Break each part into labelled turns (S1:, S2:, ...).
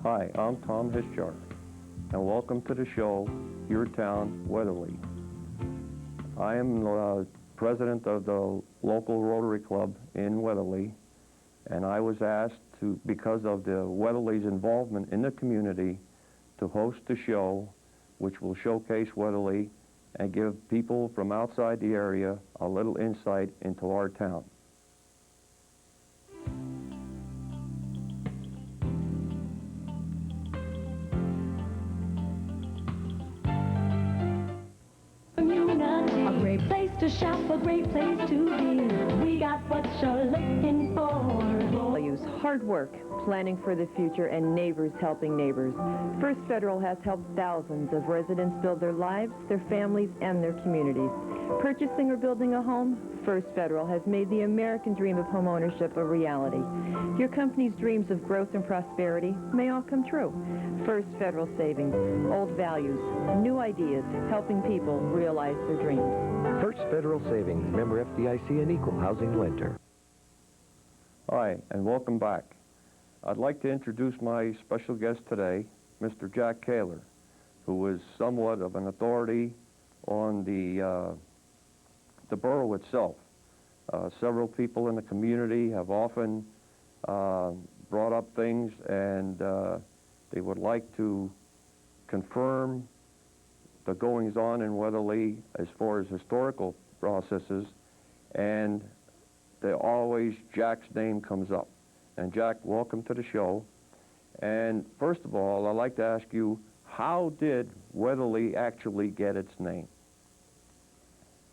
S1: Hi, I'm Tom Hischar, and welcome to the show, Your Town, Weatherly. I am president of the local Rotary Club in Weatherly, and I was asked to, because of the Weatherly's involvement in the community, to host a show which will showcase Weatherly and give people from outside the area a little insight into our town.
S2: A great place to shop, a great place to be. We got what you're looking for.
S3: Values, hard work, planning for the future, and neighbors helping neighbors. First Federal has helped thousands of residents build their lives, their families, and their communities. Purchasing or building a home, First Federal has made the American dream of home ownership a reality. Your company's dreams of growth and prosperity may all come true. First Federal Savings, old values, new ideas, helping people realize their dreams.
S4: First Federal Savings, member FDIC, and equal housing lender.
S1: Hi, and welcome back. I'd like to introduce my special guest today, Mr. Jack Koehler, who is somewhat of an authority on the borough itself. Several people in the community have often brought up things, and they would like to confirm the goings-on in Weatherly as far as historical processes, and always Jack's name comes up. And Jack, welcome to the show. And first of all, I'd like to ask you, how did Weatherly actually get its name?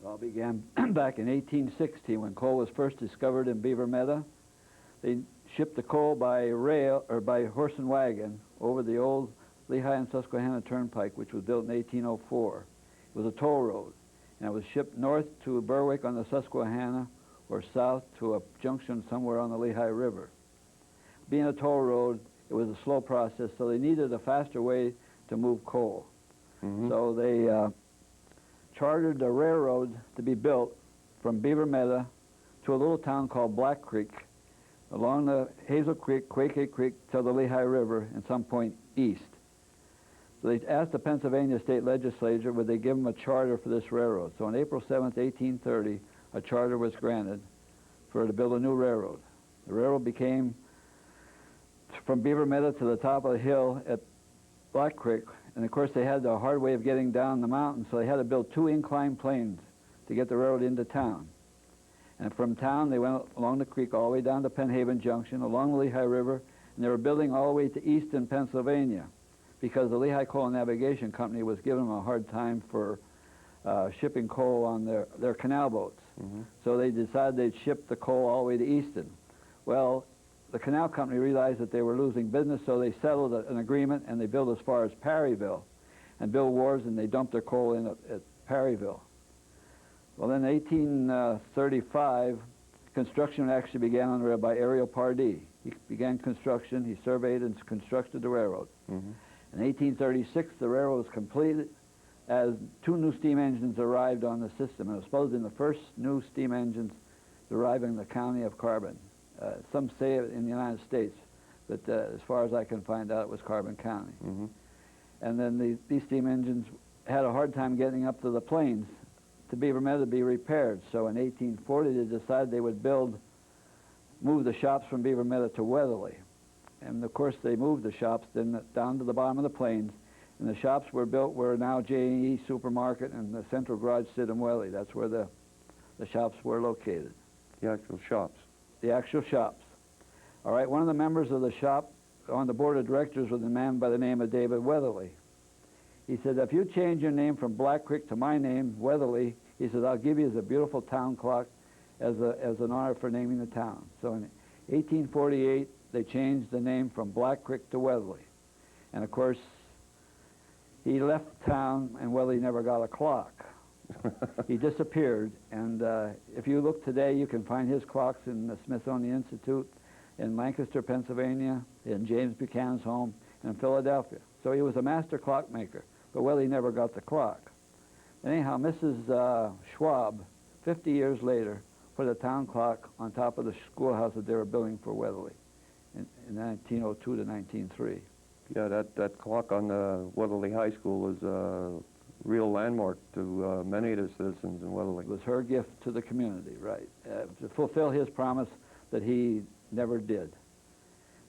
S5: It all began back in 1860 when coal was first discovered in Beaver Meadow. They shipped the coal by rail or by horse and wagon over the old Lehigh and Susquehanna Turnpike, which was built in 1804. It was a toll road, and it was shipped north to Berwick on the Susquehanna or south to a junction somewhere on the Lehigh River. Being a toll road, it was a slow process, so they needed a faster way to move coal. So they chartered a railroad to be built from Beaver Meadow to a little town called Black Creek, along the Hazel Creek, Quaker Creek, to the Lehigh River, and some point east. So they asked the Pennsylvania State Legislature would they give them a charter for this railroad. So on April 7th, 1830, a charter was granted to build a new railroad. The railroad became from Beaver Meadow to the top of the hill at Black Creek, and of course they had the hard way of getting down the mountain, so they had to build 2 inclined planes to get the railroad into town. And from town they went along the creek all the way down to Penn Haven Junction, along the Lehigh River, and they were building all the way to Easton, Pennsylvania, because the Lehigh Coal and Navigation Company was giving them a hard time for shipping coal on their canal boats. So they decided they'd ship the coal all the way to Easton. Well, the canal company realized that they were losing business, so they settled an agreement, and they built as far as Perryville and built wharves, and they dumped their coal in at Perryville. Well, in 1835, construction actually began on the railroad by Ariel Pardee. He began construction, he surveyed and constructed the railroad. In 1836, the railroad was completed as 2 new steam engines arrived on the system. And it was supposed to be the first new steam engines to arrive in the county of Carbon. Some say it in the United States, but as far as I can find out, it was Carbon County. And then these steam engines had a hard time getting up to the plains to Beaver Meadow to be repaired. So in 1840, they decided they would move the shops from Beaver Meadow to Weatherly. And of course, they moved the shops then down to the bottom of the plains, and the shops were built where now J&E Supermarket and the Central Garage sit in Weatherly. That's where the shops were located.
S1: The actual shops.
S5: The actual shops. All right, one of the members of the shop on the board of directors was a man by the name of David Weatherly. He said, if you change your name from Black Creek to my name, Weatherly, he said, I'll give you as a beautiful town clock as an honor for naming the town. So in 1848, they changed the name from Black Creek to Weatherly. And of course, he left town, and Weatherly never got a clock. He disappeared, and if you look today, you can find his clocks in the Smithsonian Institute in Lancaster, Pennsylvania, in James Buchanan's home, and in Philadelphia. So he was a master clockmaker, but Weatherly never got the clock. Anyhow, Mrs. Schwab, 50 years later, put a town clock on top of the schoolhouse that they were building for Weatherly in 1902 to 1903.
S1: Yeah, that clock on Weatherly High School is a real landmark to many of the citizens in Weatherly.
S5: It was her gift to the community, right, to fulfill his promise that he never did.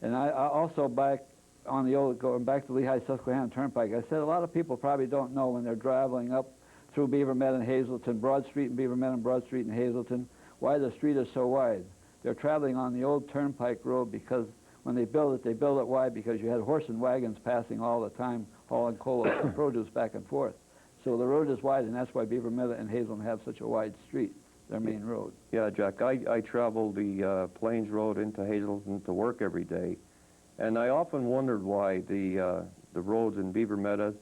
S5: And I also back on the old, going back to Lehigh Susquehanna Turnpike, I said a lot of people probably don't know when they're traveling up through Beaver Meadow and Hazelton, Broad Street and Beaver Meadow and Broad Street and Hazelton, why the street is so wide. They're traveling on the old Turnpike Road because when they built it wide because you had horse and wagons passing all the time, hauling coal and produce back and forth. So the road is wide, and that's why Beaver Meadow and Hazelton have such a wide street, their main road.
S1: Yeah, Jack, I travel the Plains Road into Hazelton to work every day, and I often wondered why the roads in Beaver Meadow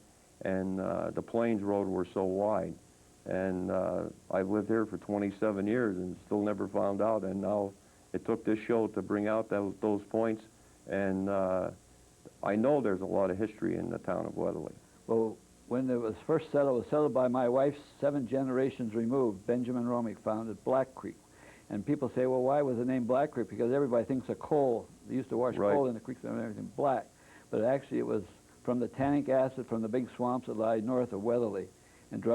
S1: and the Plains Road were so wide. And I've lived here for 27 years and still never found out, and now it took this show to bring out those points, and I know there's a lot of history in the town of Weatherly.
S5: Well, when it was first settled, it was settled by my wife's 7 generations removed. Benjamin Romick founded Black Creek. And people say, well, why was the name Black Creek? Because everybody thinks of coal. They used to wash coal in the creeks and everything black. But actually it was from the tannic acid from the big swamps that lie north of Weatherly and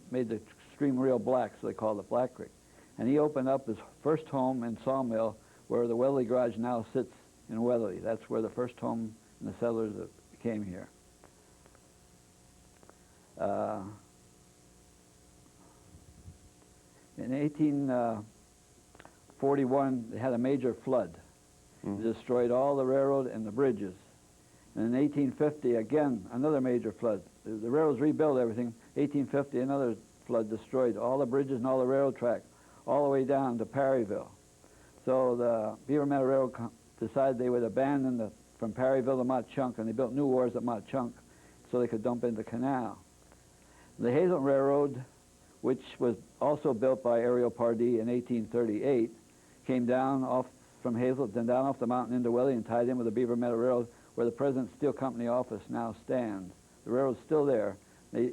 S5: made the stream real black, so they called it Black Creek. And he opened up his first home and sawmill where the Weatherly Garage now sits in Weatherly. That's where the first home and the settlers that came here. In 1841, they had a major flood. It destroyed all the railroad and the bridges. And in 1850, again, another major flood. The railroads rebuilt everything. 1850, another flood destroyed all the bridges and all the railroad tracks, all the way down to Perryville. So the Beaver Meadow Railroad decided they would abandon from Perryville to Mott Chunk, and they built new wharves at Mott Chunk so they could dump into the canal. The Hazelton Railroad, which was also built by Ariel Pardee in 1838, came down off from Hazelton, down off the mountain into Weatherly and tied in with the Beaver Meadow Railroad, where the President's Steel Company office now stands. The railroad's still there. They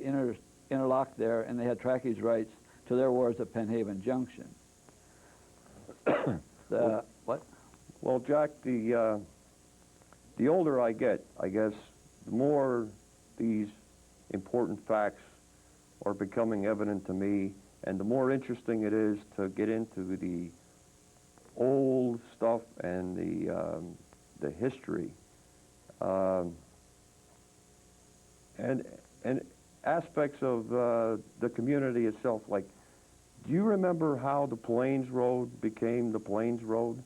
S5: interlocked there, and they had trackage rights to their wharves at Penn Haven Junction. What?
S1: Well, Jack, the older I get, I guess, the more these important facts are becoming evident to me, and the more interesting it is to get into the old stuff and the history, and aspects of the community itself. Like, do you remember how the Plains Road became the Plains Road?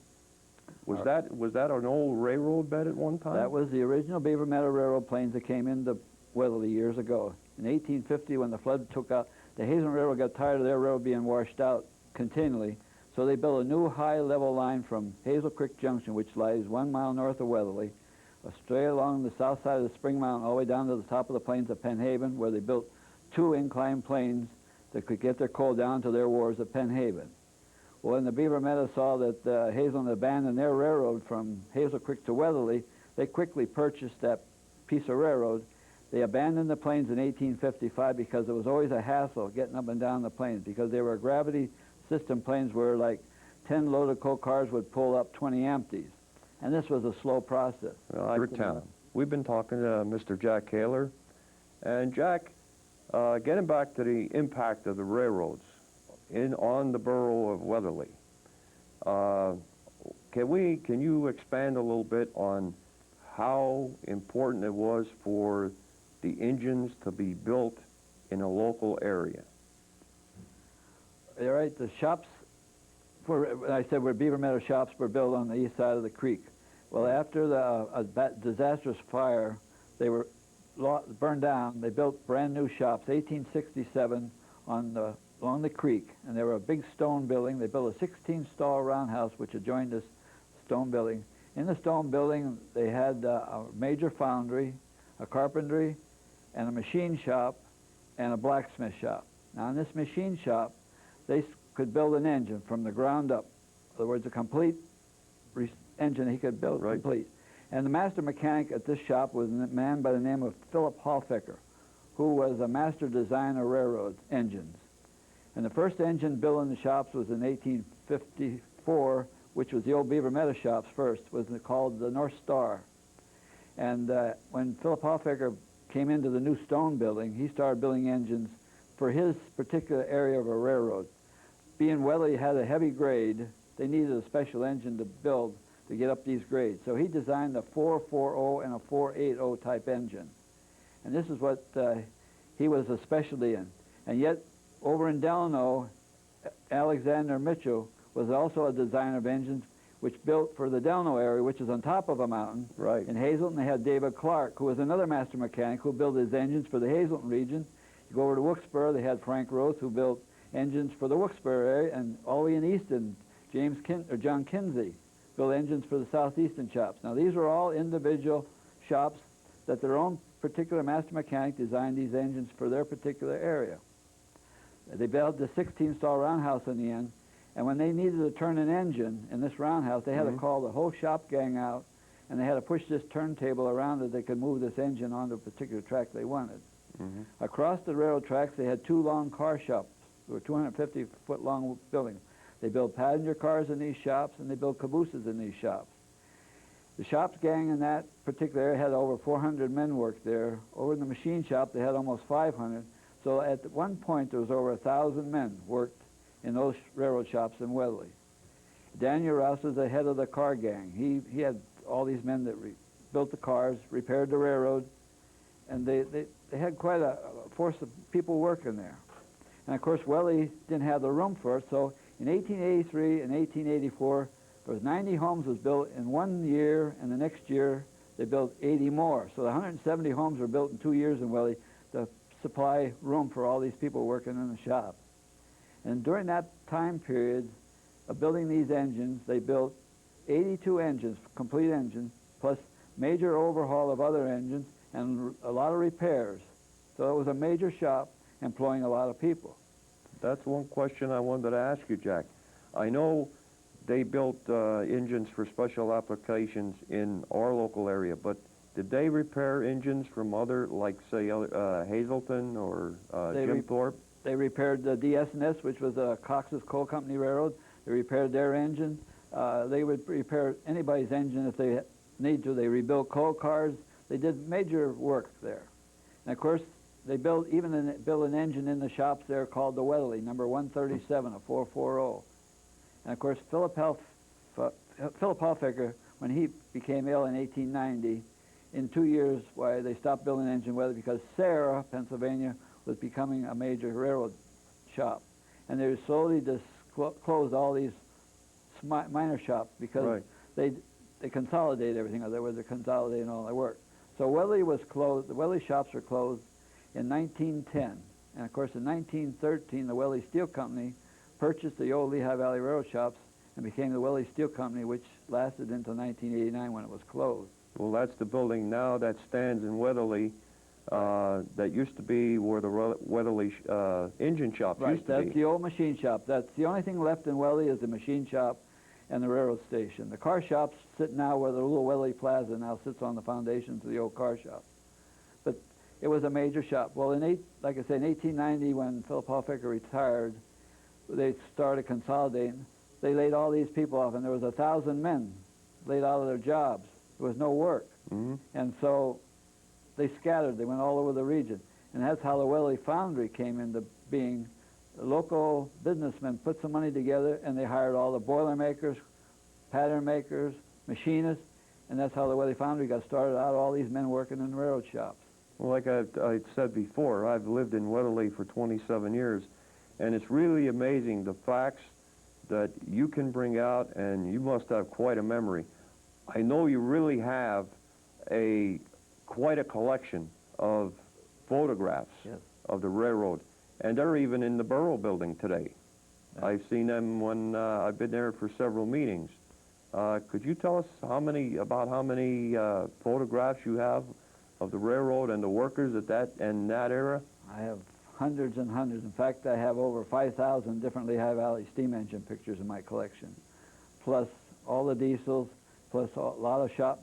S1: Was that an old railroad bed at one time?
S5: That was the original Beaver Meadow Railroad plains that came into Weatherly years ago. In 1850, when the flood took out, the Hazelton Railroad got tired of their railroad being washed out continually, so they built a new high-level line from Hazel Creek Junction, which lies 1 mile north of Weatherly, straight along the south side of the Spring Mountain, all the way down to the top of the plains of Penn Haven, where they built 2 inclined planes that could get their coal down to their wharves at Penn Haven. Well, when the Beaver Meadow saw that Hazelton abandoned their railroad from Hazel Creek to Weatherly, they quickly purchased that piece of railroad. They abandoned the plains in 1855 because it was always a hassle getting up and down the plains, because they were gravity system planes where like 10 loaded coal cars would pull up 20 empties. And this was a slow process.
S1: Town. We've been talking to Mr. Jack Koehler. And Jack, getting back to the impact of the railroads on the borough of Weatherly, can you expand a little bit on how important it was for the engines to be built in a local area?
S5: You're right, the shops, I said where Beaver Meadow shops were built on the east side of the creek. Well, after the disastrous fire, they were burned down. They built brand new shops, 1867, along the creek, and they were a big stone building. They built a 16-stall roundhouse which adjoined this stone building. In the stone building, they had a major foundry, a carpentry, and a machine shop, and a blacksmith shop. Now, in this machine shop, they could build an engine from the ground up. In other words, a complete engine he could build complete. And the master mechanic at this shop was a man by the name of Philip Hallficker, who was a master designer of railroad engines. And the first engine built in the shops was in 1854, which was the old Beaver Meadow shops first, was called the North Star. And when Philip Hoffaker came into the new stone building, he started building engines for his particular area of a railroad. Being Welly had a heavy grade, they needed a special engine to build to get up these grades. So he designed a 440 and a 480 type engine. And this is what he was a specialty in. And yet, over in Delano, Alexander Mitchell was also a designer of engines which built for the Delano area, which is on top of a mountain.
S1: Right.
S5: In Hazelton, they had David Clark, who was another master mechanic who built his engines for the Hazelton region. You go over to Wilkesboro, they had Frank Rose, who built engines for the Wilkesboro area, and all the way in Easton, John Kinsey built engines for the southeastern shops. Now, these were all individual shops that their own particular master mechanic designed these engines for their particular area. They built the 16-stall roundhouse in the end, and when they needed to turn an engine in this roundhouse, they had to call the whole shop gang out, and they had to push this turntable around that they could move this engine onto a particular track they wanted. Across the railroad tracks, they had two long car shops. They were 250-foot long buildings. They built passenger cars in these shops, and they built cabooses in these shops. The shops gang in that particular area had over 400 men work there. Over in the machine shop, they had almost 500. So at one point, there was over 1,000 men worked in those railroad shops in Weatherly. Daniel Rouse was the head of the car gang. He had all these men that built the cars, repaired the railroad, and they had quite a force of people working there. And of course, Welly didn't have the room for it, so in 1883 and 1884, there was 90 homes was built in 1 year, and the next year they built 80 more. So the 170 homes were built in 2 years in Welly to supply room for all these people working in the shop. And during that time period of building these engines, they built 82 engines, complete engines, plus major overhaul of other engines and a lot of repairs. So it was a major shop employing a lot of people.
S1: That's one question I wanted to ask you, Jack. I know they built engines for special applications in our local area, but did they repair engines from other, like, say, Hazelton or Jim Thorpe?
S5: They repaired the DS&S, which was Cox's Coal Company Railroad. They repaired their engine. They would repair anybody's engine if they need to. They rebuilt coal cars. They did major work there. And of course, they built an engine in the shops there called the Weatherly, number 137, a 440. And of course, Philip Hoffaker, when he became ill in 1890, in 2 years, why they stopped building engine Weatherly, because Sarah, Pennsylvania, was becoming a major railroad shop. And they slowly just closed all these minor shops because they consolidated everything. In other words, they're consolidating all their work. So Weatherly was closed. The Weatherly shops were closed in 1910. And of course, in 1913, the Weatherly Steel Company purchased the old Lehigh Valley Railroad shops and became the Weatherly Steel Company, which lasted until 1989 when it was closed.
S1: Well, that's the building now that stands in Weatherly. That used to be where the Weatherly engine shop used to be.
S5: That's the old machine shop. That's the only thing left in Weatherly is the machine shop and the railroad station. The car shops sit now where the little Weatherly Plaza now sits on the foundations of the old car shop. But it was a major shop. Well, like I said, in 1890, when Philip Hoffaker retired, they started consolidating. They laid all these people off, and there was 1,000 men laid out of their jobs. There was no work. And so they scattered. They went all over the region. And that's how the Weatherly Foundry came into being. The local businessmen put some money together, and they hired all the boiler makers, pattern makers, machinists, and that's how the Weatherly Foundry got started out, all these men working in the railroad shops.
S1: Well, like I said before, I've lived in Weatherly for 27 years, and it's really amazing the facts that you can bring out, and you must have quite a memory. I know you really have quite a collection of photographs of the railroad, and they're even in the Borough Building today. I've seen them when I've been there for several meetings. Could you tell us how many photographs you have of the railroad and the workers in that era?
S5: I have hundreds and hundreds. In fact, I have over 5,000 different Lehigh Valley steam engine pictures in my collection, plus all the diesels, plus a lot of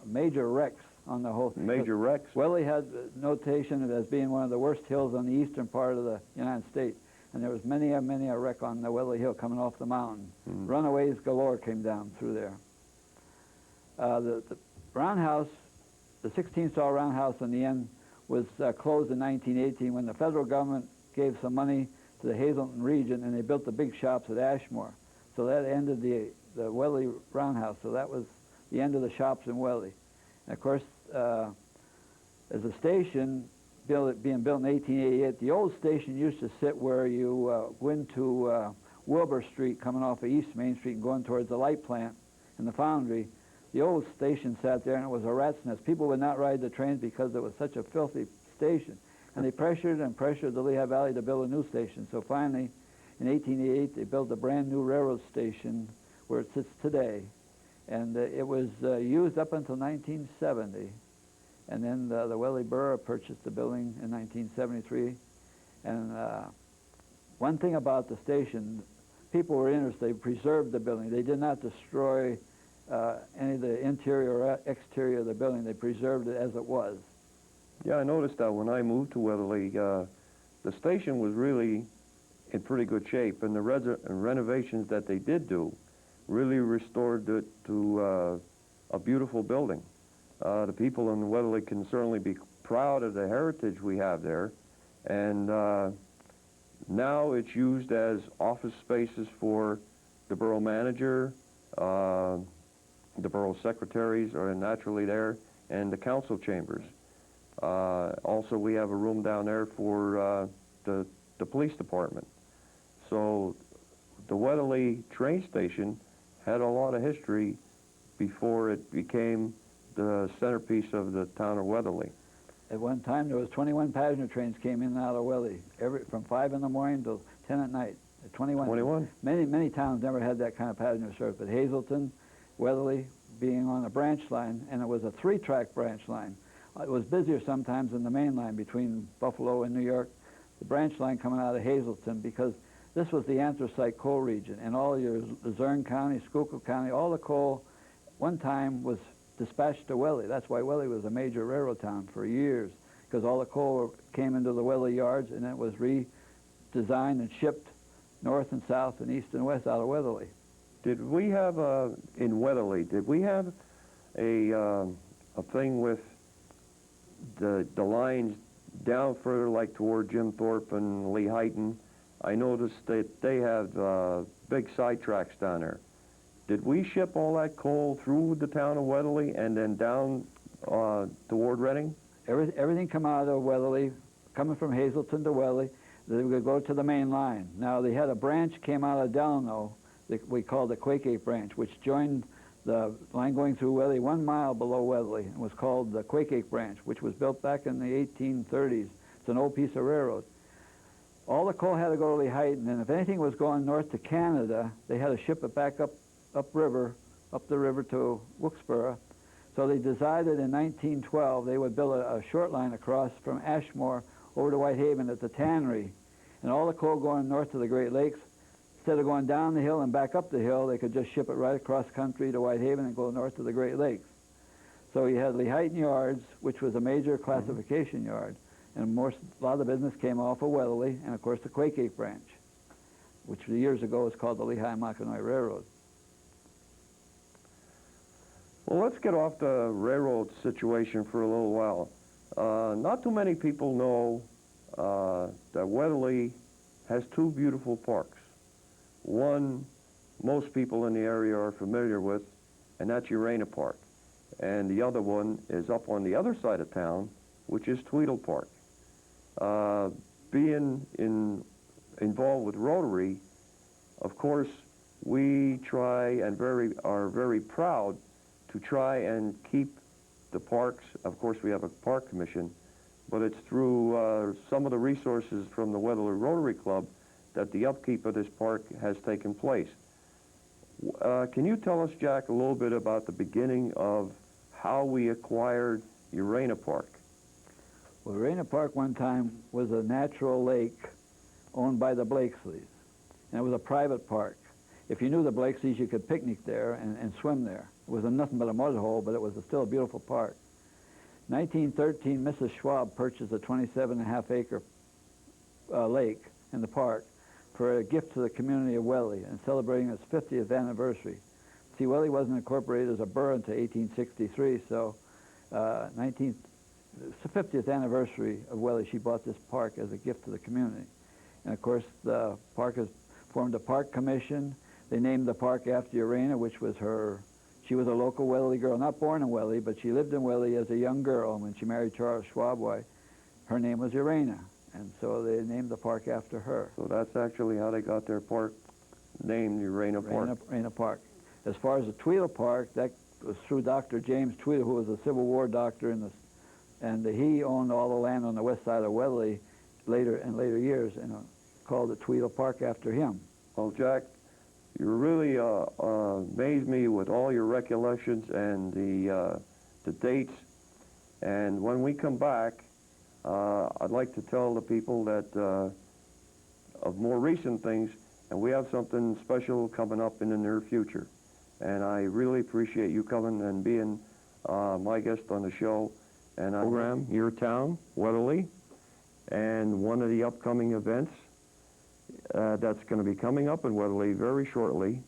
S5: major wrecks on the whole.
S1: Major wrecks?
S5: Weatherly had notation as being one of the worst hills on the eastern part of the United States, and there was many a wreck on the Weatherly Hill coming off the mountain. Runaways galore came down through there. The roundhouse the 16-stall roundhouse in the end was closed in 1918 when the federal government gave some money to the Hazleton region, and they built the big shops at Ashmore. So that ended the Wellesley Roundhouse. So that was the end of the shops in Wellesley. And of course, as a station being built in 1888, the old station used to sit where you go into Wilbur Street, coming off of East Main Street and going towards the light plant and the foundry. The old station sat there, and it was a rat's nest. People would not ride the trains because it was such a filthy station. And they pressured and pressured the Lehigh Valley to build a new station. So finally, in 1888, they built a brand new railroad station where it sits today. And it was used up until 1970. And then the Wellesley Borough purchased the building in 1973. And one thing about the station, people were interested. They preserved the building. They did not destroy any of the interior or exterior of the building. They preserved it as it was.
S1: Yeah, I noticed that when I moved to Weatherly, the station was really in pretty good shape, and the renovations that they did do really restored it to a beautiful building. The people in Weatherly can certainly be proud of the heritage we have there, and now it's used as office spaces for the borough manager, the borough secretaries are naturally there, and the council chambers. Also, we have a room down there for the police department. So the Weatherly train station had a lot of history before it became the centerpiece of the town of Weatherly.
S5: At one time, there was 21 passenger trains came in and out of Weatherly, from 5 in the morning till 10 at night. 21.
S1: 21?
S5: Many towns never had that kind of passenger service, but Hazleton, Weatherly, being on a branch line, and it was a 3-track branch line. It was busier sometimes than the main line between Buffalo and New York. The branch line coming out of Hazleton, because this was the anthracite coal region, and all your Luzerne County, Schuylkill County, all the coal one time was dispatched to Weatherly. That's why Weatherly was a major railroad town for years, because all the coal came into the Weatherly yards, and it was redesigned and shipped north and south and east and west out of Weatherly.
S1: Did we have, in Weatherly, did we have a thing with the lines down further, like toward Jim Thorpe and Lehighton? I noticed that they have big side tracks down there. Did we ship all that coal through the town of Weatherly and then down toward Reading?
S5: Everything come out of Weatherly, coming from Hazleton to Weatherly, they would go to the main line. Now, they had a branch came out of Delano, we called the Quakey branch, which joined the line going through Weatherly 1 mile below Weatherly, and was called the Quakey branch, which was built back in the 1830s. It's an old piece of railroad. All the coal had to go to Lehighton, and if anything was going north to Canada, they had to ship it back up the river to Wilkesboro. So they decided in 1912 they would build a short line across from Ashmore over to Whitehaven at the tannery. And all the coal going north to the Great Lakes, instead of going down the hill and back up the hill, they could just ship it right across country to Whitehaven and go north to the Great Lakes. So you had Lehighton Yards, which was a major classification yard, and a lot of the business came off of Weatherly, and of course the Quakey branch, which years ago was called the Lehigh-Mockinoy Railroad.
S1: Well, let's get off the railroad situation for a little while. Not too many people know that Weatherly has 2 beautiful parks. One most people in the area are familiar with, and that's Urana Park. And the other one is up on the other side of town, which is Tweedle Park. Being involved with Rotary, of course, we try and are very proud to try and keep the parks. Of course, we have a park commission, but it's through some of the resources from the Weatherly Rotary Club that the upkeep of this park has taken place. Can you tell us, Jack, a little bit about the beginning of how we acquired Urana Park?
S5: Well, Urana Park one time was a natural lake owned by the Blakesleys, and it was a private park. If you knew the Blakesleys, you could picnic there and swim there. It was nothing but a mud hole, but it was still a beautiful park. 1913, Mrs. Schwab purchased a 27.5-acre lake in the park for a gift to the community of Weatherly and celebrating its 50th anniversary. See, Weatherly wasn't incorporated as a borough until 1863, so it's the 50th anniversary of Welly. She bought this park as a gift to the community. And of course, the park has formed a park commission. They named the park after Urena, which was she was a local Welly girl, not born in Welly, but she lived in Welly as a young girl. And when she married Charles Schwabwey, her name was Urena. And so they named the park after her.
S1: So that's actually how they got their park named Urena Park.
S5: Urena Park. As far as the Tweedle Park, that was through Dr. James Tweedle, who was a Civil War doctor, and he owned all the land on the west side of Wellesley in later years, and called it Tweedle Park after him.
S1: Well, Jack, you really amazed me with all your recollections and the dates. And when we come back, I'd like to tell the people that of more recent things, and we have something special coming up in the near future. And I really appreciate you coming and being my guest on the show. And I program Your Town, Weatherly, and one of the upcoming events that's going to be coming up in Weatherly very shortly.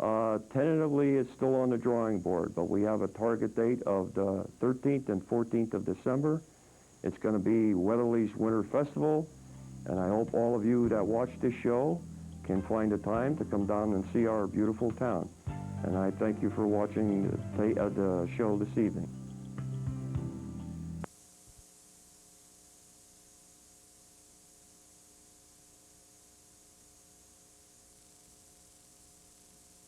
S1: Tentatively, it's still on the drawing board, but we have a target date of the 13th and 14th of December. It's going to be Weatherly's Winter Festival, and I hope all of you that watch this show can find a time to come down and see our beautiful town. And I thank you for watching the show this evening.